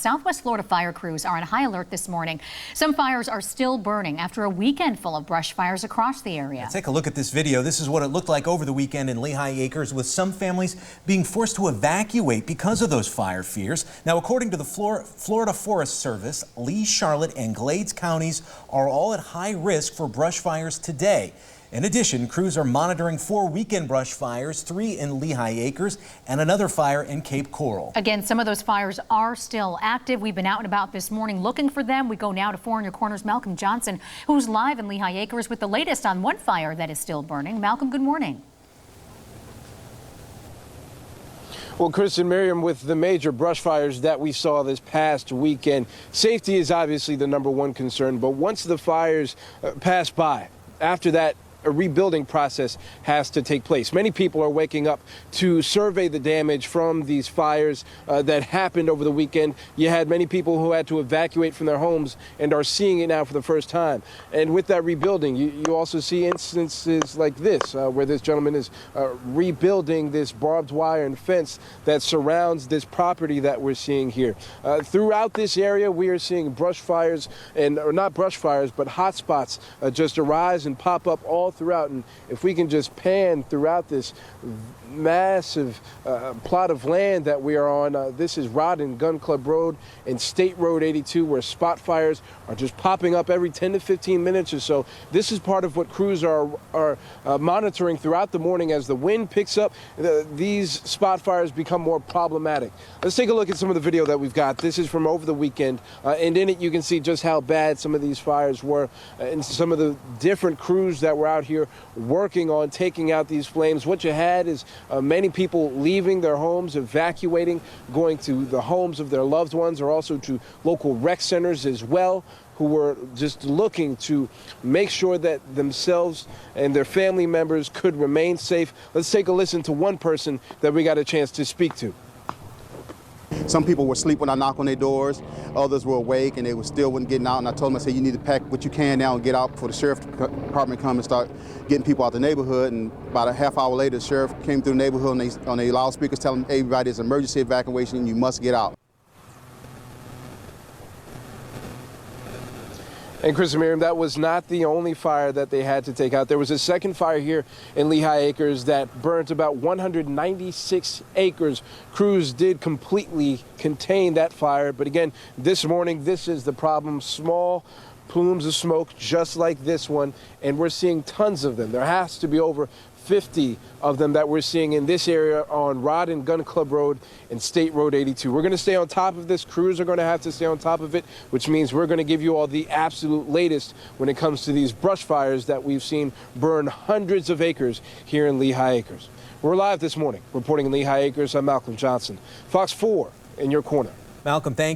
Southwest Florida fire crews are on high alert this morning. Some fires are still burning after a weekend full of brush fires across the area. Now take a look at this video. This is what it looked like over the weekend in Lehigh Acres, with some families being forced to evacuate because of those fire fears. Now, according to the Florida Forest Service, Lee, Charlotte, and Glades counties are all at high risk for brush fires today. In addition, crews are monitoring 4 weekend brush fires, 3 in Lehigh Acres and another fire in Cape Coral. Again, some of those fires are still active. We've been out and about this morning looking for them. We go now to 4 in Your Corner's Malcolm Johnson, who's live in Lehigh Acres with the latest on one fire that is still burning. Malcolm, good morning. Well, Chris and Miriam, with the major brush fires that we saw this past weekend, safety is obviously the #1 concern. But once the fires pass by, after that, a rebuilding process has to take place. Many people are waking up to survey the damage from these fires that happened over the weekend. You had many people who had to evacuate from their homes and are seeing it now for the first time. And with that rebuilding, you also see instances like this, where this gentleman is rebuilding this barbed wire and fence that surrounds this property that we're seeing here. Throughout this area, we are seeing brush fires, or not brush fires, but hot spots just arise and pop up all throughout. And if we can just pan throughout this massive plot of land that we are on, this is Rod and Gun Club Road and State Road 82, where spot fires are just popping up every 10 to 15 minutes or so. This is part of what crews are monitoring throughout the morning. As the wind picks up, these spot fires become more problematic. Let's take a look at some of the video that we've got. This is from over the weekend, and in it you can see just how bad some of these fires were, and some of the different crews that were out here working on taking out these flames. What you had is many people leaving their homes, evacuating, going to the homes of their loved ones, or also to local rec centers as well, who were just looking to make sure that themselves and their family members could remain safe. Let's take a listen to one person that we got a chance to speak to. Some people were asleep when I knocked on their doors. Others were awake and they still wasn't getting out. And I told them, I said, you need to pack what you can now and get out before the sheriff's department come and start getting people out the neighborhood. And about a half hour later, the sheriff came through the neighborhood and on their loudspeakers telling everybody it's emergency evacuation and you must get out. And Chris and Miriam, that was not the only fire that they had to take out. There was a second fire here in Lehigh Acres that burnt about 196 acres. Crews did completely contain that fire. But again, this morning, this is the problem. Small plumes of smoke just like this one, and we're seeing tons of them. There has to be over 50 of them that we're seeing in this area on Rod and Gun Club Road and State Road 82. We're going to stay on top of this. Crews are going to have to stay on top of it, which means we're going to give you all the absolute latest when it comes to these brush fires that we've seen burn hundreds of acres here in Lehigh Acres. We're live this morning reporting in Lehigh Acres. I'm Malcolm Johnson, Fox 4 in your corner. Malcolm, thank you.